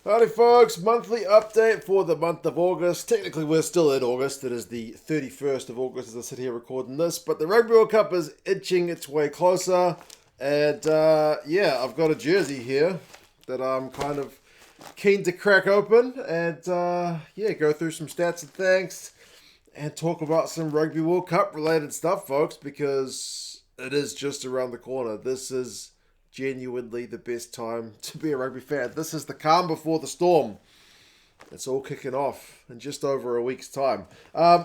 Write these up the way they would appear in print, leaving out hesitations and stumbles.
Howdy folks, monthly update for the month of August. Technically we're still in August, it is the 31st of August as I sit here recording this, but the Rugby World Cup is itching its way closer, and yeah, I've got a jersey here that I'm kind of keen to crack open, and yeah, go through some stats and thanks, and talk about some Rugby World Cup related stuff, folks, because it is just around the corner. This is genuinely the best time to be a rugby fan. This is the calm before the storm. It's all kicking off in just over a week's time.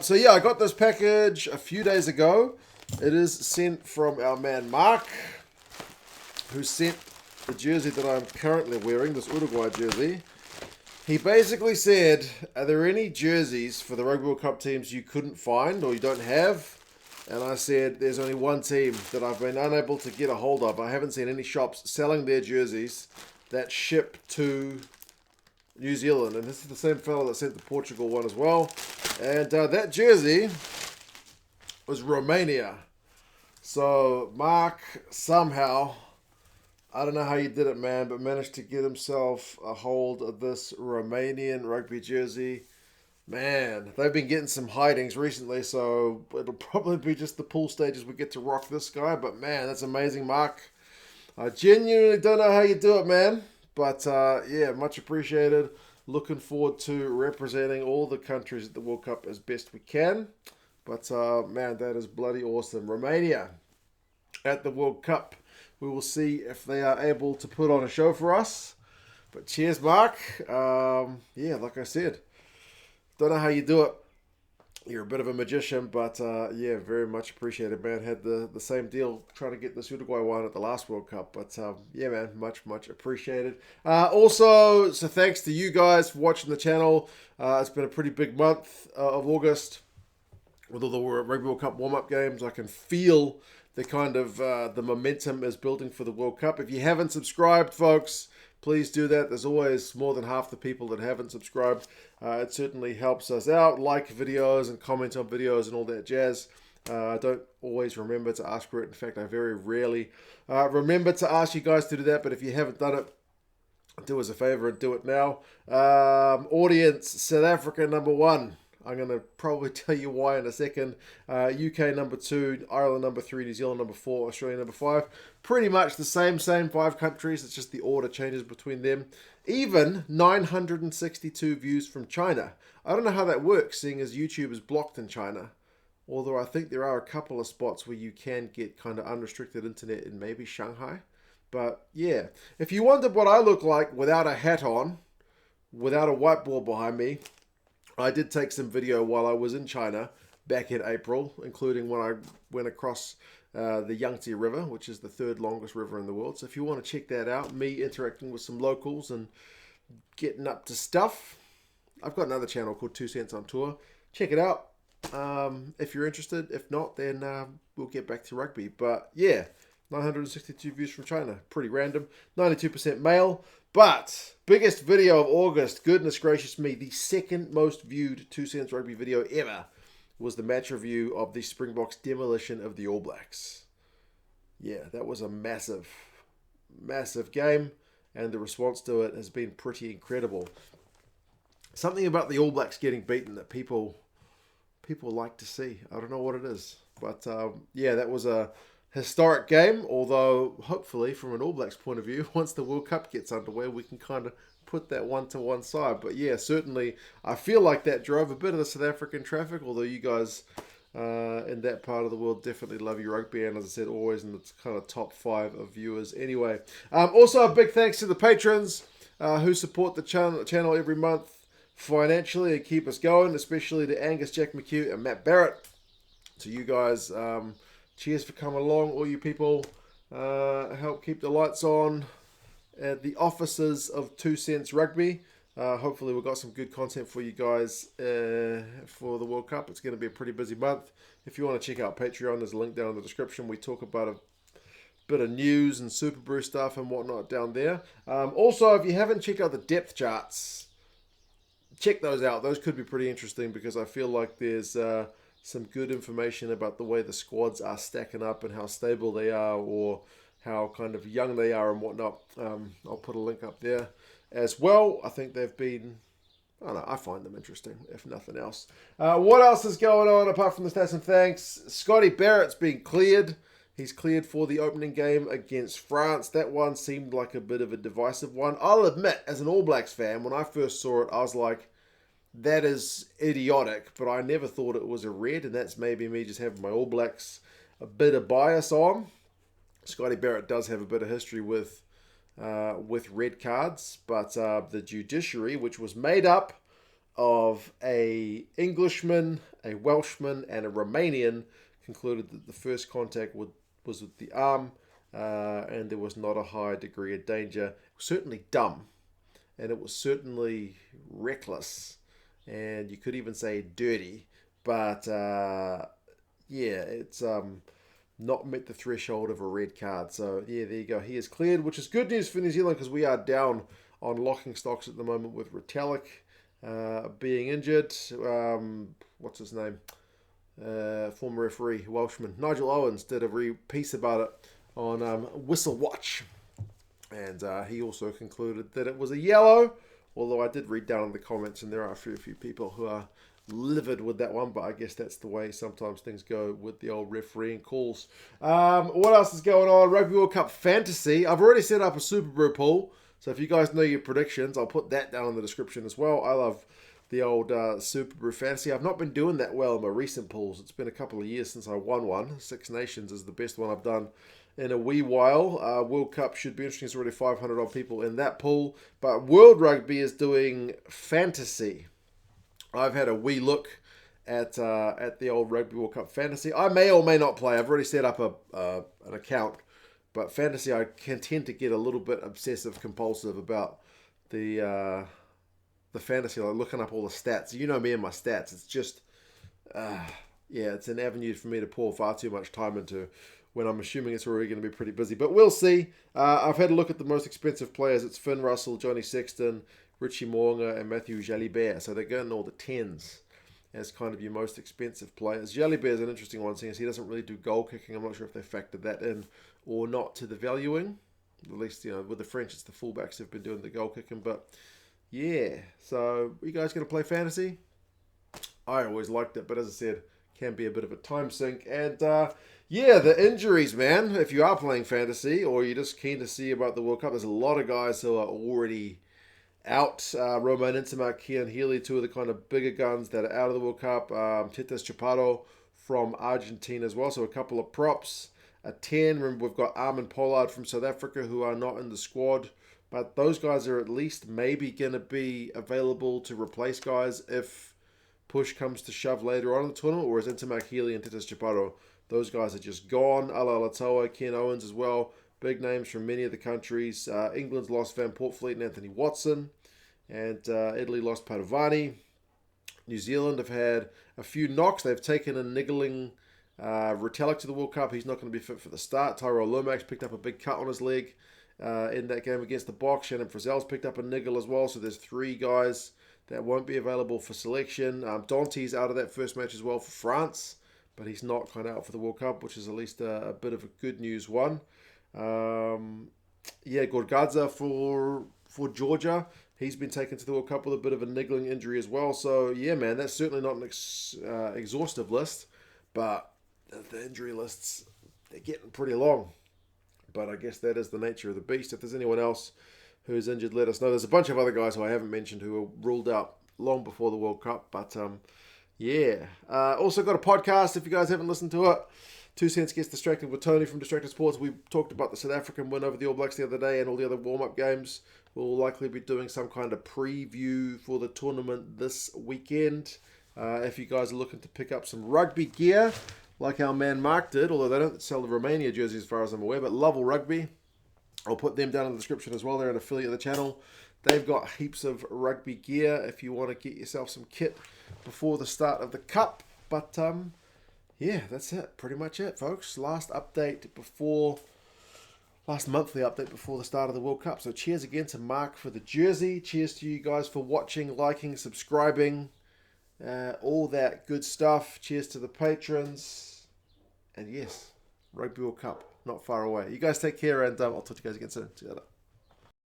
So yeah, I got this package a few days ago. It is sent from our man Marc, who sent the jersey that I'm currently wearing, this Uruguay jersey. He basically said, are there any jerseys for the Rugby World Cup teams you couldn't find or you don't have? And I said, there's only one team that I've been unable to get a hold of. I haven't seen any shops selling their jerseys that ship to New Zealand. And this is the same fellow that sent the Portugal one as well. And that jersey was Romania. So Marc somehow, I don't know how you did it, man, but managed to get himself a hold of this Romanian rugby jersey. Man, they've been getting some hidings recently, so it'll probably be just the pool stages we get to rock this guy. But man, that's amazing, Marc. I genuinely don't know how you do it, man. But yeah, much appreciated. Looking forward to representing all the countries at the World Cup as best we can. But man, that is bloody awesome. Romania at the World Cup. We will see if they are able to put on a show for us. But cheers, Marc. Yeah, like I said, don't know how you do it. You're a bit of a magician, but yeah, very much appreciated, man. Had the same deal trying to get this Uruguay one at the last World Cup, but yeah, man, much appreciated. Also, so thanks to you guys for watching the channel. It's been a pretty big month of August with all the Rugby World Cup warm-up games. I can feel the kind of the momentum is building for the World Cup. If you haven't subscribed, folks, please do that. There's always more than half the people that haven't subscribed. It certainly helps us out. Like videos and comment on videos and all that jazz. I don't always remember to ask for it. In fact, I very rarely remember to ask you guys to do that. But if you haven't done it, do us a favor and do it now. Audience, South Africa #1. I'm going to probably tell you why in a second. UK #2, Ireland #3, New Zealand #4, Australia #5. Pretty much the same 5 countries. It's just the order changes between them. Even 962 views from China. I don't know how that works, seeing as YouTube is blocked in China. Although I think there are a couple of spots where you can get kind of unrestricted internet in maybe Shanghai. But yeah, if you wondered what I look like without a hat on, without a whiteboard behind me, I did take some video while I was in China back in April, including when I went across the Yangtze River, which is the 3rd longest river in the world. So if you want to check that out, me interacting with some locals and getting up to stuff, I've got another channel called 2 Cents on Tour. Check it out if you're interested. If not, then we'll get back to rugby. But yeah, 962 views from China. Pretty random. 92% male. But biggest video of August, goodness gracious me, the 2nd most viewed 2 Cents Rugby video ever was the match review of the Springboks demolition of the All Blacks. Yeah, that was a massive game, and the response to it has been pretty incredible. Something about the All Blacks getting beaten that people like to see. I don't know what it is, but yeah, that was a historic game, although hopefully from an All Blacks point of view, once the World Cup gets underway, we can kind of put that one to one side. But yeah, certainly I feel like that drove a bit of the South African traffic, although you guys in that part of the world definitely love your rugby, and as I said, always in the kind of top 5 of viewers anyway. Also a big thanks to the patrons who support the channel every month financially and keep us going, especially to Angus, Jack McHugh and Matt Barrett. To you guys, cheers for coming along, all you people. Help keep the lights on at the offices of 2 Cents Rugby. Hopefully we've got some good content for you guys for the World Cup. It's going to be a pretty busy month. If you want to check out Patreon, there's a link down in the description. We talk about a bit of news and Super Brew stuff and whatnot down there. Also, if you haven't checked out the depth charts, check those out. Those could be pretty interesting because I feel like there's some good information about the way the squads are stacking up and how stable they are, or how kind of young they are and whatnot. I'll put a link up there. as well. I think they've been, I don't know, I find them interesting, if nothing else. What else is going on apart from the stats and thanks? Scotty Barrett's been cleared. He's cleared for the opening game against France. That one seemed like a bit of a divisive one. I'll admit, as an All Blacks fan, when I first saw it, I was like, that is idiotic, but I never thought it was a red, and that's maybe me just having my All Blacks a bit of bias on. Scotty Barrett does have a bit of history with red cards, but the judiciary, which was made up of a Englishman, a Welshman, and a Romanian, concluded that the first contact was with the arm, and there was not a high degree of danger. It was certainly dumb, and it was certainly reckless, and you could even say dirty, but it's not met the threshold of a red card. So yeah, there you go. He is cleared, which is good news for New Zealand because we are down on locking stocks at the moment with Retallick being injured. What's his name? Former referee, Welshman, Nigel Owens, did a piece about it on Whistle Watch. And he also concluded that it was a yellow, although I did read down in the comments and there are a few people who are livid with that one, but I guess that's the way sometimes things go with the old refereeing calls. What else is going on? Rugby World Cup Fantasy. I've already set up a Super Brew pool, so if you guys know your predictions, I'll put that down in the description as well. I love the old Super Brew Fantasy. I've not been doing that well in my recent pools. It's been a couple of years since I won one. Six Nations is the best one I've done in a wee while. World Cup should be interesting. There's already 500 odd people in that pool. But World Rugby is doing Fantasy. I've had a wee look at the old Rugby World Cup Fantasy. I may or may not play. I've already set up an account. But Fantasy, I can tend to get a little bit obsessive compulsive about the fantasy, like looking up all the stats. You know me and my stats. It's just, it's an avenue for me to pour far too much time into when I'm assuming it's already going to be pretty busy. But we'll see. I've had a look at the most expensive players. It's Finn Russell, Johnny Sexton, Richie Mo'unga, and Matthew Jalibert. So they're going all the 10s as kind of your most expensive players. Jalibert is an interesting one, since he doesn't really do goal kicking. I'm not sure if they factored that in or not to the valuing. At least, with the French, it's the fullbacks who've been doing the goal kicking. But yeah, so you guys going to play fantasy? I always liked it, but as I said, can be a bit of a time sink. And the injuries, man. If you are playing fantasy or you're just keen to see about the World Cup, there's a lot of guys who are already out. Romain Intimac, Kian Healy, two of the kind of bigger guns that are out of the World Cup. Tetes Chaparro from Argentina as well. So a couple of props. A 10. Remember, we've got Armin Pollard from South Africa who are not in the squad. But those guys are at least maybe going to be available to replace guys if push comes to shove later on in the tournament. Whereas Intimac, Healy, and Tetes Chaparro, those guys are just gone. Ala Alatoa, Ken Owens as well. Big names from many of the countries. England's lost Van Portfleet and Anthony Watson. And Italy lost Padovani. New Zealand have had a few knocks. They've taken a niggling Retallick to the World Cup. He's not going to be fit for the start. Tyrell Lomax picked up a big cut on his leg in that game against the Box. Shannon Frizzell's picked up a niggle as well. So there's three guys that won't be available for selection. Dante's out of that first match as well for France, but he's not kind of out for the World Cup, which is at least a bit of a good news one. Gorgadza for Georgia. He's been taken to the World Cup with a bit of a niggling injury as well. So, yeah, man, that's certainly not an exhaustive list, but the injury lists, they're getting pretty long. But I guess that is the nature of the beast. If there's anyone else who's injured, let us know. There's a bunch of other guys who I haven't mentioned who were ruled out long before the World Cup. But, also got a podcast if you guys haven't listened to it. 2 Cents Gets Distracted with Tony from Distracted Sports. We talked about the South African win over the All Blacks the other day and all the other warm-up games. We'll likely be doing some kind of preview for the tournament this weekend. If you guys are looking to pick up some rugby gear, like our man Marc did, although they don't sell the Romania jerseys as far as I'm aware, but Lovell Rugby, I'll put them down in the description as well. They're an affiliate of the channel. They've got heaps of rugby gear if you want to get yourself some kit before the start of the Cup. But, that's it. Pretty much it, folks. Last monthly update before the start of the World Cup. So cheers again to Marc for the jersey. Cheers to you guys for watching, liking, subscribing, all that good stuff. Cheers to the patrons. And yes, Rugby World Cup, not far away. You guys take care, and I'll talk to you guys again soon. See you later.